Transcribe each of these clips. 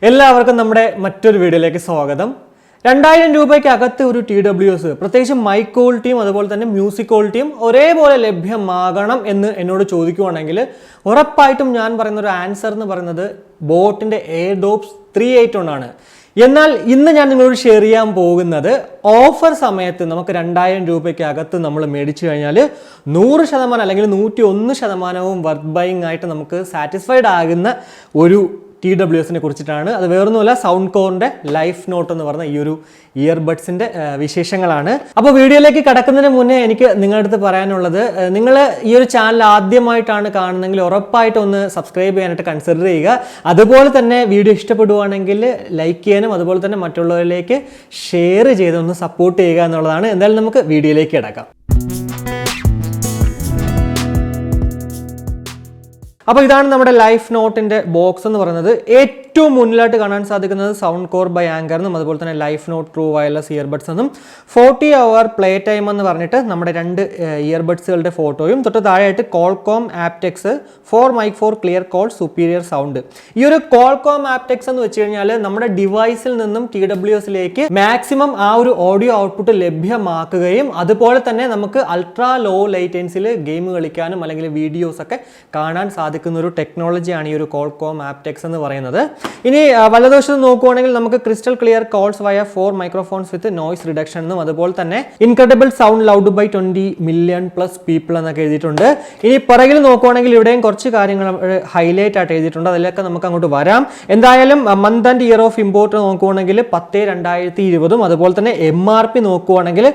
എല്ലാവർക്കും നമ്മുടെ മറ്റൊരു വീഡിയോയിലേക്ക് സ്വാഗതം. 2000 രൂപയ്ക്ക് അകത്ത് ഒരു TWS, പ്രത്യേകിച്ച് മൈക്ക് ക്വാളിറ്റിയും അതുപോലെ തന്നെ മ്യൂസിക് ക്വാളിറ്റിയും ഒരേപോലെ ലഭ്യമാകണം എന്ന് എന്നോട് ചോദിക്കുവാണെങ്കിൽ ഉറപ്പായിട്ടും ഞാൻ പറയുന്ന ഒരു ആൻസർ എന്ന് പറയുന്നത് ബോട്ടിൻ്റെ AirDops 381 ആണ്. എന്നാൽ ഇന്ന് ഞാൻ നിങ്ങളോട് ഷെയർ ചെയ്യാൻ പോകുന്നത് ഓഫർ സമയത്ത് നമുക്ക് 2000 രൂപയ്ക്ക് അകത്ത് നമ്മൾ മേടിച്ചു കഴിഞ്ഞാൽ 100% അല്ലെങ്കിൽ 101% വർത്ത് ബൈങ് ആയിട്ട് നമുക്ക് സാറ്റിസ്ഫൈഡ് ആകുന്ന ഒരു TWSനെ കുറിച്ചിട്ടാണ്. അത് വേറൊന്നുമല്ല, സൗണ്ട്കോറിൻ്റെ ലൈഫ് നോട്ട് എന്ന് പറഞ്ഞ ഈ ഒരു ഇയർബഡ്സിൻ്റെ വിശേഷങ്ങളാണ്. അപ്പോൾ വീഡിയോയിലേക്ക് കടക്കുന്നതിന് മുന്നേ എനിക്ക് നിങ്ങളുടെ അടുത്ത് പറയാനുള്ളത്, നിങ്ങൾ ഈ ഒരു ചാനൽ ആദ്യമായിട്ടാണ് കാണുന്നതെങ്കിൽ ഉറപ്പായിട്ട് ഒന്ന് സബ്സ്ക്രൈബ് ചെയ്യാനായിട്ട് കൺസിഡർ ചെയ്യുക. അതുപോലെ തന്നെ വീഡിയോ ഇഷ്ടപ്പെടുവാണെങ്കിൽ ലൈക്ക് ചെയ്യാനും അതുപോലെ തന്നെ മറ്റുള്ളവരിലേക്ക് ഷെയർ ചെയ്തൊന്ന് സപ്പോർട്ട് ചെയ്യുക എന്നുള്ളതാണ്. എന്തായാലും നമുക്ക് വീഡിയോയിലേക്ക് കിടക്കാം. അപ്പോൾ ഇതാണ് നമ്മുടെ ലൈഫ് നോട്ടിൻ്റെ ബോക്സ് എന്ന് പറയുന്നത്. ഏറ്റവും മുന്നിലായിട്ട് കാണാൻ സാധിക്കുന്നത് സൗണ്ട്കോർ ബൈ ആങ്കർ എന്നും അതുപോലെ തന്നെ Life Note true wireless earbuds എന്നും 40 hour പ്ലേ ടൈം എന്ന് പറഞ്ഞിട്ട് നമ്മുടെ 2 ഇയർബഡ്സുകളുടെ ഫോട്ടോയും തൊട്ട് താഴെയായിട്ട് Qualcomm aptX for mic for clear call superior sound. ഈ ഒരു കോൾകോം ആപ്റ്റെക്സ് എന്ന് വെച്ച് കഴിഞ്ഞാൽ നമ്മുടെ ഡിവൈസിൽ നിന്നും TWSലേക്ക് മാക്സിമം ആ ഒരു ഓഡിയോ ഔട്ട്പുട്ട് ലഭ്യമാക്കുകയും അതുപോലെ തന്നെ നമുക്ക് അൾട്രാ ലോ ലൈറ്റൻസിൽ ഗെയിം കളിക്കാനും അല്ലെങ്കിൽ വീഡിയോസ് ഒക്കെ കാണാൻ സാധിക്കുന്ന ഒരു ടെക്നോളജിയാണ് ഈ ഒരു കോൾകോം ആപ്റ്റെക്സ് എന്ന് പറയുന്നത്. ഇനി വലതുവശത്ത് നോക്കുവാണെങ്കിൽ നമുക്ക് ക്രിസ്റ്റൽ ക്ലിയർ കോൾസ് വയ 4 മൈക്രോഫോൺസ് വിത്ത് നോയ്സ് റിഡക്ഷൻ എന്നും അതുപോലെ തന്നെ incredible sound loved by 20 million plus people എന്നൊക്കെ എഴുതിയിട്ടുണ്ട്. ഇനി പുറകിൽ നോക്കുവാണെങ്കിൽ ഇവിടെയും കുറച്ച് കാര്യങ്ങൾ ഹൈലൈറ്റ് ആയിട്ട് എഴുതിയിട്ടുണ്ട്. അതിലൊക്കെ നമുക്ക് അങ്ങോട്ട് വരാം. എന്തായാലും month and year of import നോക്കുവാണെങ്കിൽ 10/2020 അതുപോലെ തന്നെ MRP നോക്കുവാണെങ്കിൽ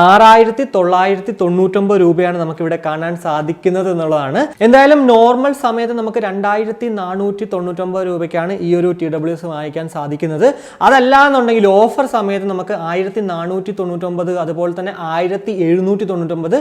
6,999 രൂപയാണ് നമുക്കിവിടെ കാണാൻ സാധിക്കുന്നത് എന്നുള്ളതാണ്. എന്തായാലും നോർമൽ സമയത്ത് നമുക്ക് 2,499 രൂപയ്ക്കാണ് ഈ ഒരു TWS വാങ്ങിക്കാൻ സാധിക്കുന്നത്. അതല്ല എന്നുണ്ടെങ്കിൽ ഓഫർ സമയത്ത് നമുക്ക് 1,499 അതുപോലെ തന്നെ 1,799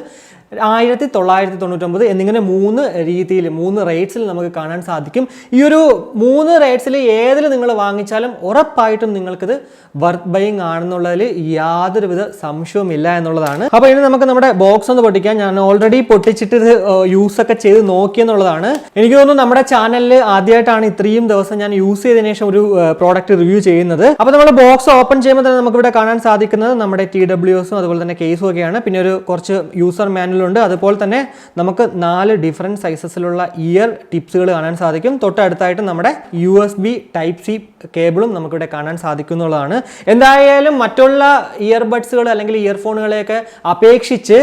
1,999 എന്നിങ്ങനെ 3 രീതിയിൽ 3 റേറ്റ്സിൽ നമുക്ക് കാണാൻ സാധിക്കും. ഈ ഒരു 3 റേറ്റ്സിൽ ഏതിൽ നിങ്ങൾ വാങ്ങിച്ചാലും ഉറപ്പായിട്ടും നിങ്ങൾക്കിത് വർത്ത് ബൈങ് ആണെന്നുള്ളതിൽ യാതൊരുവിധ സംശയവുമില്ല എന്നുള്ളതാണ്. അപ്പോൾ ഇനി നമുക്ക് നമ്മുടെ ബോക്സ് ഒന്ന് പൊട്ടിക്കാം. ഞാൻ ഓൾറെഡി പൊട്ടിച്ചിട്ട് ഇത് യൂസ് ഒക്കെ ചെയ്ത് നോക്കിയെന്നുള്ളതാണ്. എനിക്ക് തോന്നുന്നു നമ്മുടെ ചാനലിൽ ആദ്യമായിട്ടാണ് ഇത്രയും ദിവസം ഞാൻ യൂസ് ചെയ്തതിനു ശേഷം ഒരു പ്രോഡക്റ്റ് റിവ്യൂ ചെയ്യുന്നത്. അപ്പോൾ നമ്മൾ ബോക്സ് ഓപ്പൺ ചെയ്യുമ്പോൾ തന്നെ നമുക്ക് ഇവിടെ കാണാൻ സാധിക്കുന്നത് നമ്മുടെ TWSും അതുപോലെ തന്നെ കേസും ഒക്കെയാണ്. പിന്നെ ഒരു കുറച്ച് യൂസർ മാനുവലുണ്ട്. അതുപോലെ തന്നെ നമുക്ക് 4 ഡിഫറെൻറ്റ് സൈസസിലുള്ള ഇയർ ടിപ്സുകൾ കാണാൻ സാധിക്കും. തൊട്ടടുത്തായിട്ട് നമ്മുടെ USB Type-C കേബിളും നമുക്കിവിടെ കാണാൻ സാധിക്കുന്നുള്ളതാണ്. എന്തായാലും മറ്റുള്ള ഇയർബഡ്സുകൾ അല്ലെങ്കിൽ ഇയർഫോണുകളെയൊക്കെ അപേക്ഷിച്ച്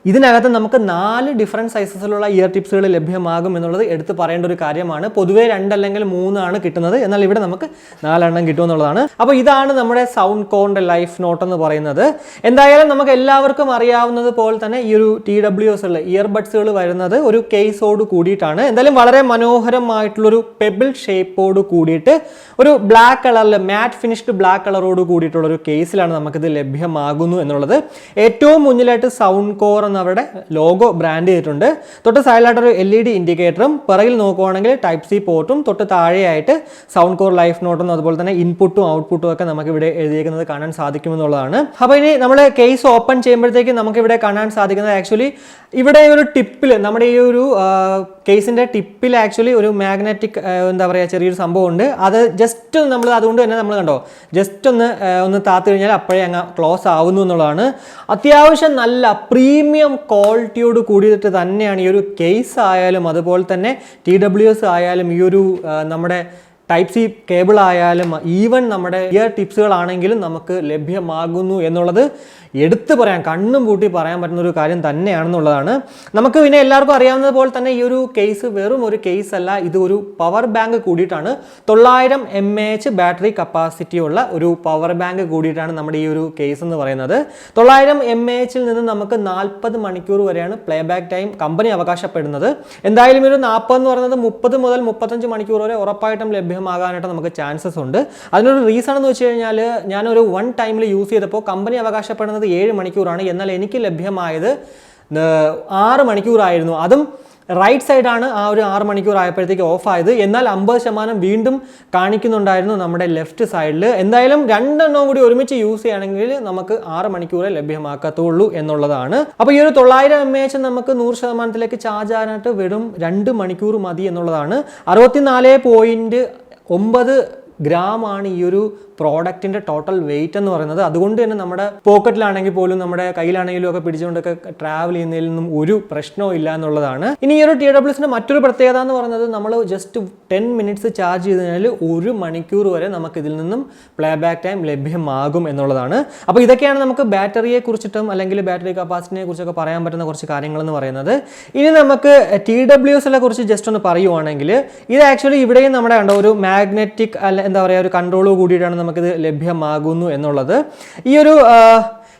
ഇതിനകത്ത് നമുക്ക് 4 ഡിഫറെൻറ്റ് സൈസസിലുള്ള ഇയർ ടിപ്സുകൾ ലഭ്യമാകും എന്നുള്ളത് എടുത്ത് പറയേണ്ട ഒരു കാര്യമാണ്. പൊതുവേ 2 അല്ലെങ്കിൽ 3 ആണ് കിട്ടുന്നത്, എന്നാൽ ഇവിടെ നമുക്ക് 4 എണ്ണം കിട്ടുമെന്നുള്ളതാണ്. അപ്പോൾ ഇതാണ് നമ്മുടെ സൗണ്ട്കോറിൻ്റെ ലൈഫ് നോട്ട് എന്ന് പറയുന്നത്. എന്തായാലും നമുക്ക് എല്ലാവർക്കും അറിയാവുന്നത് പോലെ തന്നെ ഈ ഒരു TWSലുള്ള ഇയർബഡ്സുകൾ വരുന്നത് ഒരു കേസോട് കൂടിയിട്ടാണ്. എന്തായാലും വളരെ മനോഹരമായിട്ടുള്ളൊരു പെബിൾ ഷേപ്പോട് കൂടിയിട്ട് ഒരു ബ്ലാക്ക് കളറിൽ മാറ്റ് ഫിനിഷ്ഡ് ബ്ലാക്ക് കളറോട് കൂടിയിട്ടുള്ള ഒരു കേസിലാണ് നമുക്കിത് ലഭ്യമാകുന്നു എന്നുള്ളത്. ഏറ്റവും മുന്നിലായിട്ട് സൗണ്ട്കോർ അവരുടെ ലോഗോ ബ്രാൻഡ് ചെയ്തിട്ടുണ്ട്. തൊട്ട് സൈഡിലായിട്ടൊരു LED ഇൻഡിക്കേറ്ററും പിറകിൽ നോക്കുവാണെങ്കിൽ Type-C പോർട്ടും തൊട്ട് താഴെയായിട്ട് സൗണ്ട്കോർ ലൈഫ് നോട്ടും അതുപോലെ തന്നെ ഇൻപുട്ടും ഔട്ട്പുട്ടും ഒക്കെ നമുക്ക് ഇവിടെ എഴുതിയിരിക്കുന്നത് കാണാൻ സാധിക്കുമെന്നുള്ളതാണ്. അപ്പോൾ ഇനി നമ്മൾ കേസ് ഓപ്പൺ ചെയ്യുമ്പോഴത്തേക്ക് നമുക്ക് ഇവിടെ കാണാൻ സാധിക്കുന്നത് ആക്ച്വലി ഇവിടെ ഒരു ടിപ്പിൽ നമ്മുടെ ഈ ഒരു കേസിൻ്റെ ടിപ്പിൽ ആക്ച്വലി ഒരു മാഗ്നറ്റിക് എന്താ പറയുക ചെറിയൊരു സംഭവം ഉണ്ട്. അത് ജസ്റ്റ് നമ്മൾ അതുകൊണ്ട് തന്നെ നമ്മൾ കണ്ടോ ജസ്റ്റ് ഒന്ന് താത്തു കഴിഞ്ഞാൽ അപ്പോഴേ അങ്ങ് ക്ലോസ് ആവുന്നു എന്നുള്ളതാണ്. അത്യാവശ്യം നല്ല പ്രീമിയം ക്വാളിറ്റിയോട് കൂടിയിട്ട് തന്നെയാണ് ഈ ഒരു കേസ് ആയാലും അതുപോലെ തന്നെ TWS ആയാലും ഈ ഒരു നമ്മുടെ Type-C കേബിൾ ആയാലും ഈവൻ നമ്മുടെ ഇയർ ടിപ്സുകളാണെങ്കിലും നമുക്ക് ലഭ്യമാകുന്നു എന്നുള്ളത് എടുത്തു പറയാൻ കണ്ണും പൂട്ടി പറയാൻ പറ്റുന്ന ഒരു കാര്യം തന്നെയാണെന്നുള്ളതാണ്. നമുക്ക് പിന്നെ എല്ലാവർക്കും അറിയാവുന്നത് പോലെ തന്നെ ഈ ഒരു കേസ് വെറും ഒരു കേസ് അല്ല, ഇത് ഒരു പവർ ബാങ്ക് കൂടിയിട്ടാണ്. 900 mAh ബാറ്ററി കപ്പാസിറ്റി ഉള്ള ഒരു പവർ ബാങ്ക് കൂടിയിട്ടാണ് നമ്മുടെ ഈ ഒരു കേസ് എന്ന് പറയുന്നത്. 900 mAhൽ നിന്ന് നമുക്ക് 40 മണിക്കൂർ വരെയാണ് പ്ലേ ബാക്ക് ടൈം കമ്പനി അവകാശപ്പെടുന്നത്. എന്തായാലും ഒരു 40 എന്ന് പറയുന്നത് 30 മുതൽ 35 മണിക്കൂർ വരെ ഉറപ്പായിട്ടും ലഭ്യമാകാനായിട്ട് നമുക്ക് ചാൻസസ് ഉണ്ട്. അതിനൊരു റീസൺ എന്ന് വെച്ച് കഴിഞ്ഞാൽ ഞാനൊരു 1 ടൈമിൽ യൂസ് ചെയ്തപ്പോൾ കമ്പനി അവകാശപ്പെടുന്നത് 7 മണിക്കൂറാണ്, എന്നാൽ എനിക്ക് ലഭ്യമായത് 6 മണിക്കൂറായിരുന്നു. അതും റൈറ്റ് സൈഡാണ് ആ ഒരു 6 മണിക്കൂർ ആയപ്പോഴത്തേക്ക് ഓഫ് ആയത്. എന്നാൽ 50% വീണ്ടും കാണിക്കുന്നുണ്ടായിരുന്നു നമ്മുടെ ലെഫ്റ്റ് സൈഡിൽ. എന്തായാലും 2 എണ്ണവും കൂടി ഒരുമിച്ച് യൂസ് ചെയ്യുകയാണെങ്കിൽ നമുക്ക് 6 മണിക്കൂറേ ലഭ്യമാക്കത്തുള്ളൂ എന്നുള്ളതാണ്. അപ്പോൾ ഈ ഒരു 900 mAh നമുക്ക് 100%ലേക്ക് ചാർജ് ആകാനായിട്ട് വെറും 2 മണിക്കൂർ മതി എന്നുള്ളതാണ്. 64.9 ഗ്രാമാണ് ഈ ഒരു പ്രോഡക്റ്റിൻ്റെ ടോട്ടൽ വെയിറ്റ് എന്ന് പറയുന്നത്. അതുകൊണ്ട് തന്നെ നമ്മുടെ പോക്കറ്റിലാണെങ്കിൽ പോലും നമ്മുടെ കയ്യിലാണെങ്കിലും ഒക്കെ പിടിച്ചുകൊണ്ടൊക്കെ ട്രാവൽ ചെയ്യുന്നതിൽ നിന്നും ഒരു പ്രശ്നവും ഇല്ല എന്നുള്ളതാണ്. ഇനി ഈ ഒരു TWSന്റെ മറ്റൊരു പ്രത്യേകത എന്ന് പറയുന്നത് നമ്മൾ ജസ്റ്റ് 10 മിനിറ്റ്സ് ചാർജ് ചെയ്ത് കഴിഞ്ഞാൽ 1 മണിക്കൂർ വരെ നമുക്ക് ഇതിൽ നിന്നും പ്ലേ ബാക്ക് ടൈം ലഭ്യമാകും എന്നുള്ളതാണ്. അപ്പോൾ ഇതൊക്കെയാണ് നമുക്ക് ബാറ്ററിയെ കുറിച്ചിട്ടും അല്ലെങ്കിൽ ബാറ്ററി കപ്പാസിറ്റിനെ കുറിച്ചൊക്കെ പറയാൻ പറ്റുന്ന കുറച്ച് കാര്യങ്ങളെന്ന് പറയുന്നത്. ഇനി നമുക്ക് TWSനെ കുറിച്ച് ജസ്റ്റ് ഒന്ന് പറയുവാണെങ്കിൽ ഇത് ആക്ച്വലി ഇവിടെയും നമ്മുടെ കണ്ട ഒരു മാഗ്നറ്റിക് എന്താ പറയുക ഒരു കൺട്രോൾ കൂടിയിട്ടാണ് നമുക്കിത് ലഭ്യമാകുന്നു എന്നുള്ളത്. ഈ ഒരു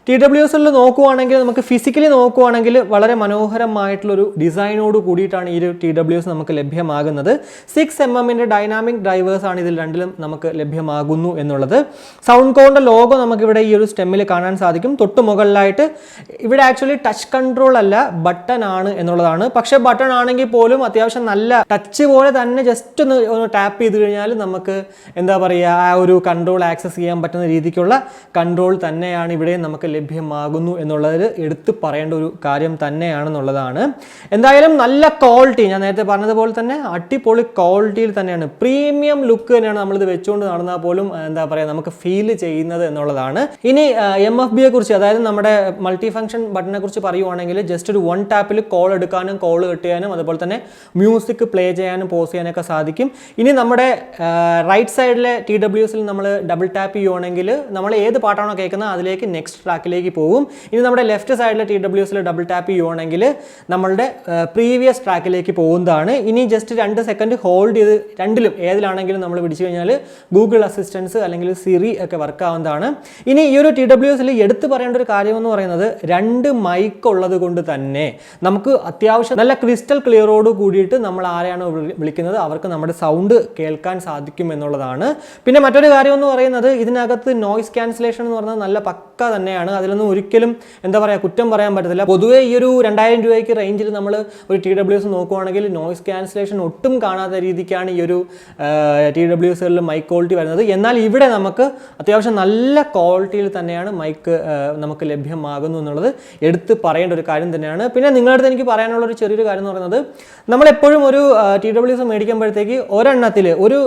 TWSൽ നോക്കുവാണെങ്കിൽ നമുക്ക് ഫിസിക്കലി നോക്കുവാണെങ്കിൽ വളരെ മനോഹരമായിട്ടുള്ളൊരു ഡിസൈനോട് കൂടിയിട്ടാണ് ഈ ഒരു TWS നമുക്ക് ലഭ്യമാകുന്നത്. 6mm ഡൈനാമിക് ഡ്രൈവേഴ്സാണ് ഇതിൽ രണ്ടിലും നമുക്ക് ലഭ്യമാകുന്നു എന്നുള്ളത്. സൗണ്ട്കോറിൻ്റെ ലോഗോ നമുക്കിവിടെ ഈ ഒരു സ്റ്റെമ്മിൽ കാണാൻ സാധിക്കും. തൊട്ട് മുകളിലായിട്ട് ഇവിടെ ആക്ച്വലി ടച്ച് കൺട്രോൾ അല്ല ബട്ടൺ ആണ് എന്നുള്ളതാണ്. പക്ഷേ ബട്ടൺ ആണെങ്കിൽ പോലും അത്യാവശ്യം നല്ല ടച്ച് പോലെ തന്നെ ജസ്റ്റ് ഒന്ന് ടാപ്പ് ചെയ്ത് കഴിഞ്ഞാൽ നമുക്ക് എന്താ പറയുക ആ ഒരു കൺട്രോൾ ആക്സസ് ചെയ്യാൻ പറ്റുന്ന രീതിക്കുള്ള കൺട്രോൾ തന്നെയാണ് ഇവിടെ നമുക്ക് ലഭ്യമാകുന്നു എന്നുള്ളത് എടുത്തു പറയേണ്ട ഒരു കാര്യം തന്നെയാണെന്നുള്ളതാണ്. എന്തായാലും നല്ല ക്വാളിറ്റി, ഞാൻ നേരത്തെ പറഞ്ഞതുപോലെ തന്നെ അടിപൊളി ക്വാളിറ്റിയിൽ തന്നെയാണ്, പ്രീമിയം ലുക്ക് തന്നെയാണ് നമ്മളിത് വെച്ചുകൊണ്ട് നടന്നാൽ പോലും എന്താ പറയുക നമുക്ക് ഫീൽ ചെയ്യുന്നത് എന്നുള്ളതാണ്. ഇനി MFBയെ കുറിച്ച്, അതായത് നമ്മുടെ മൾട്ടി ഫംഗ്ഷൻ ബട്ടനെ കുറിച്ച് പറയുവാണെങ്കിൽ ജസ്റ്റ് ഒരു 1 ടാപ്പിൽ കോൾ എടുക്കാനും കോൾ കട്ട് ചെയ്യാനും അതുപോലെ തന്നെ മ്യൂസിക് പ്ലേ ചെയ്യാനും പോസ് ചെയ്യാനൊക്കെ സാധിക്കും. ഇനി നമ്മുടെ റൈറ്റ് സൈഡിലെ TWSൽ നമ്മൾ ഡബിൾ ടാപ്പ് ചെയ്യുവാണെങ്കിൽ നമ്മൾ ഏത് പാട്ടാണോ കേൾക്കുന്നത് അതിലേക്ക് നെക്സ്റ്റ് ട്രാക്കിലേക്ക് പോകും. ഇനി നമ്മുടെ ലെഫ്റ്റ് സൈഡിലെ TWSൽ ഡബിൾ ടാപ്പ് ചെയ്യുവാണെങ്കിൽ നമ്മളുടെ പ്രീവിയസ് ട്രാക്കിലേക്ക് പോകുന്നതാണ്. ഇനി ജസ്റ്റ് 2 സെക്കൻഡ് ഹോൾഡ് ചെയ്ത് രണ്ടിലും ഏതിലാണെങ്കിലും നമ്മൾ പിടിച്ചു കഴിഞ്ഞാൽ ഗൂഗിൾ അസിസ്റ്റൻസ് അല്ലെങ്കിൽ സിറി ഒക്കെ വർക്ക് ആവുന്നതാണ്. ഇനി ഈ ഒരു TWSൽ എടുത്തു പറയേണ്ട ഒരു കാര്യം എന്ന് പറയുന്നത് 2 മൈക്ക് ഉള്ളത് കൊണ്ട് തന്നെ നമുക്ക് അത്യാവശ്യം നല്ല ക്രിസ്റ്റൽ ക്ലിയറോട് കൂടിയിട്ട് നമ്മൾ ആരെയാണോ വിളിക്കുന്നത് അവർക്ക് നമ്മുടെ സൗണ്ട് കേൾക്കാൻ സാധിക്കും എന്നുള്ളതാണ്. പിന്നെ മറ്റൊരു കാര്യം എന്ന് പറയുന്നത് ഇതിനകത്ത് നോയ്സ് ക്യാൻസലേഷൻ എന്ന് പറയുന്നത് നല്ല പക്ക തന്നെയാണ്. അതിലൊന്നും ഒരിക്കലും എന്താ പറയുക കുറ്റം പറയാൻ പറ്റത്തില്ല. പൊതുവേ ഈ ഒരു 2000 രൂപയ്ക്ക് റേഞ്ചിൽ നമ്മൾ ഒരു TWS നോക്കുവാണെങ്കിൽ നോയ്സ് ക്യാൻസലേഷൻ ഒട്ടും കാണാത്ത രീതിക്കാണ് ഈ ഒരു TWSകളിൽ മൈക്ക് ക്വാളിറ്റി വരുന്നത്. എന്നാൽ ഇവിടെ നമുക്ക് അത്യാവശ്യം നല്ല ക്വാളിറ്റിയിൽ തന്നെയാണ് മൈക്ക് നമുക്ക് ലഭ്യമാകുന്നു എന്നുള്ളത് എടുത്ത് പറയേണ്ട ഒരു കാര്യം തന്നെയാണ്. പിന്നെ നിങ്ങളുടെ അടുത്ത് എനിക്ക് പറയാനുള്ള ഒരു ചെറിയൊരു കാര്യം എന്ന് പറയുന്നത് നമ്മളെപ്പോഴും ഒരു TWS മേടിക്കുമ്പോഴത്തേക്ക് ഒരെണ്ണത്തിൽ ഒരു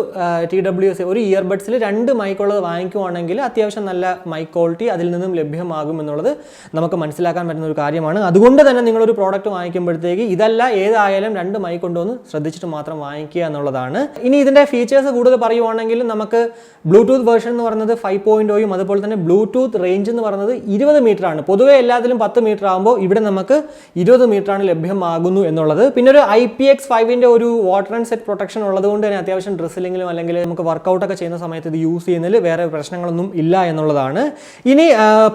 TWS ഒരു ഇയർബഡ്സിൽ 2 മൈക്കുള്ളത് വാങ്ങിക്കുവാണെങ്കിൽ അത്യാവശ്യം നല്ല മൈക്ക് ക്വാളിറ്റി അതിൽ നിന്നും ലഭ്യമാകും എന്നുള്ളത് നമുക്ക് മനസ്സിലാക്കാൻ പറ്റുന്ന ഒരു കാര്യമാണ്. അതുകൊണ്ട് തന്നെ നിങ്ങളൊരു പ്രോഡക്റ്റ് വാങ്ങിക്കുമ്പോഴത്തേക്ക് ഇതല്ല ഏതായാലും 2 മൈക്ക് കൊണ്ടുവന്ന് ശ്രദ്ധിച്ചിട്ട് മാത്രം വാങ്ങിക്കുക എന്നുള്ളതാണ്. ഇനി ഇതിൻ്റെ ഫീച്ചേഴ്സ് കൂടുതൽ പറയുവാണെങ്കിൽ നമുക്ക് ബ്ലൂടൂത്ത് വേർഷൻ എന്ന് പറയുന്നത് 5.0യും അതുപോലെ തന്നെ ബ്ലൂടൂത്ത് റേഞ്ച് എന്ന് പറയുന്നത് 20 മീറ്ററാണ്. പൊതുവെ എല്ലാത്തിലും 10 മീറ്റർ ആകുമ്പോൾ ഇവിടെ നമുക്ക് 20 മീറ്ററാണ് ലഭ്യമാകുന്നു എന്നുള്ളത്. പിന്നെ ഒരു IPX5ൻ്റെ ഒരു വാട്ടർ ആൻഡ് സെറ്റ് പ്രൊട്ടക്ഷൻ ഉള്ളതുകൊണ്ട് തന്നെ അത്യാവശ്യം ഡ്രസ്സിലെങ്കിലും അല്ലെങ്കിൽ നമുക്ക് വർക്കൗട്ടൊക്കെ ചെയ്യുന്ന സമയത്ത് ഇത് യൂസ് ചെയ്യുന്നതിൽ വേറെ പ്രശ്നങ്ങളൊന്നും ഇല്ല എന്നുള്ളതാണ്. ഇനി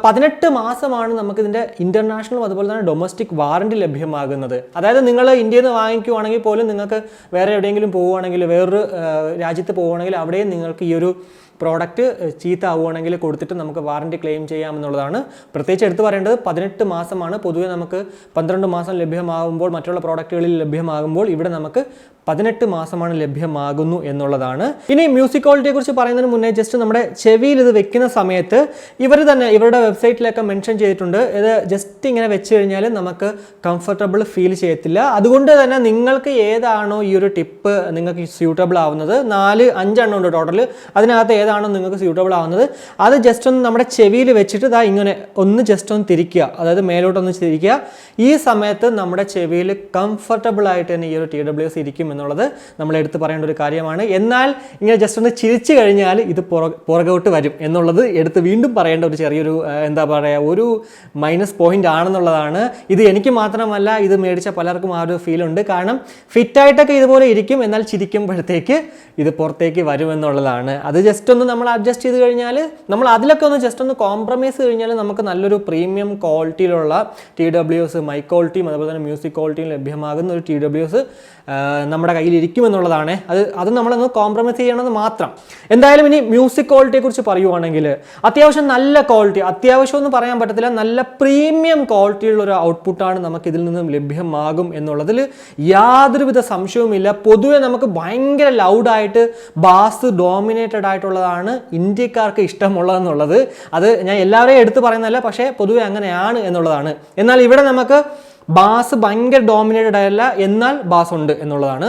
18 മാസമാണ് നമുക്കിതിൻ്റെ ഇൻ്റർനാഷണലും അതുപോലെ തന്നെ ഡൊമസ്റ്റിക് വാറണ്ടി ലഭ്യമാകുന്നത്. അതായത് നിങ്ങൾ ഇന്ത്യയിൽ നിന്ന് വാങ്ങിക്കുവാണെങ്കിൽ പോലും നിങ്ങൾക്ക് വേറെ എവിടെയെങ്കിലും പോവുകയാണെങ്കിൽ വേറൊരു രാജ്യത്ത് പോവുകയാണെങ്കിൽ അവിടെയും നിങ്ങൾക്ക് ഈ ഒരു പ്രോഡക്റ്റ് ചീത്ത ആവുകയാണെങ്കിൽ കൊടുത്തിട്ട് നമുക്ക് വാറണ്ടി ക്ലെയിം ചെയ്യാമെന്നുള്ളതാണ്. പ്രത്യേകിച്ച് എടുത്തു പറയേണ്ടത് 18 മാസമാണ്. പൊതുവെ നമുക്ക് 12 മാസം ലഭ്യമാകുമ്പോൾ മറ്റുള്ള പ്രോഡക്റ്റുകളിൽ ലഭ്യമാകുമ്പോൾ ഇവിടെ നമുക്ക് 18 മാസമാണ് ലഭ്യമാകുന്നു എന്നുള്ളതാണ്. ഇനി മ്യൂസിക് ക്വാളിറ്റിയെ കുറിച്ച് പറയുന്നതിന് മുന്നേ ജസ്റ്റ് നമ്മുടെ ചെവിയിൽ ഇത് വെക്കുന്ന സമയത്ത് ഇവർ തന്നെ ഇവരുടെ വെബ്സൈറ്റിലൊക്കെ മെൻഷൻ ചെയ്തിട്ടുണ്ട് ഇത് ജസ്റ്റ് ഇങ്ങനെ വെച്ച് കഴിഞ്ഞാൽ നമുക്ക് കംഫർട്ടബിൾ ഫീൽ ചെയ്യത്തില്ല. അതുകൊണ്ട് തന്നെ നിങ്ങൾക്ക് ഏതാണോ ഈ ഒരു ടിപ്പ് നിങ്ങൾക്ക് സ്യൂട്ടബിൾ ആവുന്നത് 4-5 എണ്ണം ഉണ്ട് ടോട്ടൽ, അതിനകത്ത് ഏതാണോ നിങ്ങൾക്ക് സ്യൂട്ടബിൾ ആവുന്നത് അത് ജസ്റ്റ് ഒന്ന് നമ്മുടെ ചെവിയിൽ വെച്ചിട്ട് ഇതാ ഇങ്ങനെ ഒന്ന് ജസ്റ്റ് ഒന്ന് തിരിക്കുക, അതായത് മേലോട്ടൊന്ന് തിരിക്കുക. ഈ സമയത്ത് നമ്മുടെ ചെവിയിൽ കംഫർട്ടബിൾ ആയിട്ട് തന്നെ ഈ ഒരു TWS ഇരിക്കും എന്നുള്ളത് നമ്മൾ എടുത്ത് പറയേണ്ട ഒരു കാര്യമാണ്. എന്നാൽ ഇങ്ങനെ ജസ്റ്റ് ഒന്ന് ചിരിച്ചു കഴിഞ്ഞാൽ ഇത് പുറകോട്ട് വരും എന്നുള്ളത് എടുത്ത് വീണ്ടും പറയേണ്ട ഒരു ചെറിയൊരു എന്താ പറയുക ഒരു മൈനസ് പോയിന്റ് ആണെന്നുള്ളതാണ്. ഇത് എനിക്ക് മാത്രമല്ല ഇത് മേടിച്ച പലർക്കും ആ ഒരു ഫീലുണ്ട്. കാരണം ഫിറ്റായിട്ടൊക്കെ ഇതുപോലെ ഇരിക്കും, എന്നാൽ ചിരിക്കുമ്പോഴത്തേക്ക് ഇത് പുറത്തേക്ക് വരുമെന്നുള്ളതാണ്. അത് ജസ്റ്റ് ഒന്ന് നമ്മൾ അഡ്ജസ്റ്റ് ചെയ്ത് കഴിഞ്ഞാൽ നമ്മൾ അതിലൊക്കെ ഒന്ന് ജസ്റ്റ് ഒന്ന് കോംപ്രമൈസ് കഴിഞ്ഞാൽ നമുക്ക് നല്ലൊരു പ്രീമിയം ക്വാളിറ്റിയിലുള്ള TWS മൈക്ക് ക്വാളിറ്റിയും അതുപോലെ തന്നെ മ്യൂസിക് ക്വാളിറ്റിയും ലഭ്യമാകുന്ന ഒരു TWS നമ്മുടെ കയ്യിൽ ഇരിക്കുമെന്നുള്ളതാണ്. അത് നമ്മളൊന്ന് കോംപ്രമൈസ് ചെയ്യണമെന്ന് മാത്രം. എന്തായാലും ഇനി മ്യൂസിക് ക്വാളിറ്റിയെ കുറിച്ച് പറയുവാണെങ്കിൽ അത്യാവശ്യം നല്ല ക്വാളിറ്റി, അത്യാവശ്യം ഒന്നും പറയാൻ പറ്റത്തില്ല, നല്ല പ്രീമിയം ക്വാളിറ്റിയുള്ള ഒരു ഔട്ട്പുട്ടാണ് നമുക്ക് ഇതിൽ നിന്നും ലഭ്യമാകും എന്നുള്ളതിൽ യാതൊരുവിധ സംശയവുമില്ല. പൊതുവെ നമുക്ക് ഭയങ്കര ലൗഡായിട്ട് ബാസ് ഡോമിനേറ്റഡ് ആയിട്ടുള്ളതാണ് ഇന്ത്യക്കാർക്ക് ഇഷ്ടമുള്ളതെന്നുള്ളത്. അത് ഞാൻ എല്ലാവരെയും എടുത്ത് പറയുന്നതല്ല, പക്ഷേ പൊതുവെ അങ്ങനെയാണ് എന്നുള്ളതാണ്. എന്നാൽ ഇവിടെ നമുക്ക് ബാസ് ഭയങ്കര ഡോമിനേറ്റഡ് ആയല്ല, എന്നാൽ ബാസ് ഉണ്ട് എന്നുള്ളതാണ്.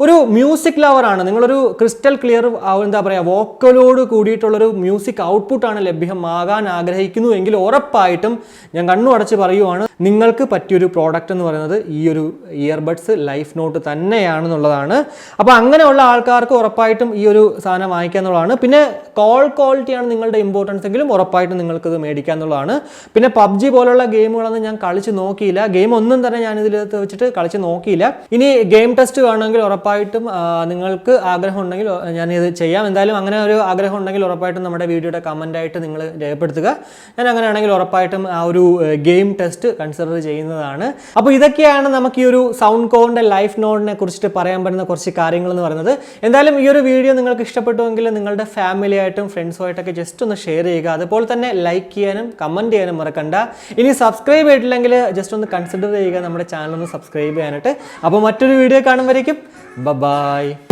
ഒരു മ്യൂസിക് ലവറാണ്, നിങ്ങളൊരു ക്രിസ്റ്റൽ ക്ലിയർ എന്താ പറയുക വോക്കലോട് കൂടിയിട്ടുള്ളൊരു മ്യൂസിക് ഔട്ട്പുട്ടാണ് ലഭ്യമാകാൻ ആഗ്രഹിക്കുന്നു എങ്കിൽ ഉറപ്പായിട്ടും ഞാൻ കണ്ണു അടച്ച് പറയുവാണ്, നിങ്ങൾക്ക് പറ്റിയൊരു പ്രോഡക്റ്റ് എന്ന് പറയുന്നത് ഈ ഒരു ഇയർബഡ്സ് ലൈഫ് നോട്ട് തന്നെയാണെന്നുള്ളതാണ്. അപ്പോൾ അങ്ങനെയുള്ള ആൾക്കാർക്ക് ഉറപ്പായിട്ടും ഈ ഒരു സാധനം വാങ്ങിക്കുക എന്നുള്ളതാണ്. പിന്നെ കോൾ ക്വാളിറ്റിയാണ് നിങ്ങളുടെ ഇമ്പോർട്ടൻസ് എങ്കിലും ഉറപ്പായിട്ടും നിങ്ങൾക്കിത് മേടിക്കുക എന്നുള്ളതാണ്. പിന്നെ പബ്ജി പോലുള്ള ഗെയിമുകളൊന്നും ഞാൻ കളിച്ച് നോക്കിയില്ല, ഗെയിം ഒന്നും തന്നെ ഞാൻ ഇതിലകത്ത് വെച്ചിട്ട് കളിച്ച് നോക്കിയില്ല. ഇനി ഗെയിം ടെസ്റ്റ് വേണമെങ്കിൽ ഉറപ്പായിട്ടും നിങ്ങൾക്ക് ആഗ്രഹം ഉണ്ടെങ്കിൽ ഞാനിത് ചെയ്യാം. എന്തായാലും അങ്ങനെ ഒരു ആഗ്രഹം ഉണ്ടെങ്കിൽ ഉറപ്പായിട്ടും നമ്മുടെ വീഡിയോയുടെ കമൻ്റായിട്ട് നിങ്ങൾ രേഖപ്പെടുത്തുക. ഞാൻ അങ്ങനെയാണെങ്കിൽ ഉറപ്പായിട്ടും ആ ഒരു ഗെയിം ടെസ്റ്റ് കൺസിഡർ ചെയ്യുന്നതാണ്. അപ്പോൾ ഇതൊക്കെയാണ് നമുക്ക് ഈ ഒരു സൗണ്ട് കോറിൻ്റെ ലൈഫ് നോട്ടിനെ കുറിച്ചിട്ട് പറയാൻ പറ്റുന്ന കുറച്ച് കാര്യങ്ങൾ എന്ന് പറയുന്നത്. എന്തായാലും ഈ ഒരു വീഡിയോ നിങ്ങൾക്ക് ഇഷ്ടപ്പെട്ടുവെങ്കിൽ നിങ്ങളുടെ ഫാമിലിയായിട്ടും ഫ്രണ്ട്സുമായിട്ടൊക്കെ ജസ്റ്റ് ഒന്ന് ഷെയർ ചെയ്യുക. അതുപോലെ തന്നെ ലൈക്ക് ചെയ്യാനും കമൻറ്റ് ചെയ്യാനും മറക്കണ്ട. ഇനി സബ്സ്ക്രൈബ് ചെയ്തിട്ടില്ലെങ്കിൽ ജസ്റ്റ് ഒന്ന് കൺസിഡർ ചെയ്യുക നമ്മുടെ ചാനൽ ഒന്ന് സബ്സ്ക്രൈബ് ചെയ്യാനായിട്ട്. അപ്പോൾ മറ്റൊരു വീഡിയോ കാണുമ്പോഴേക്കും ബൈ.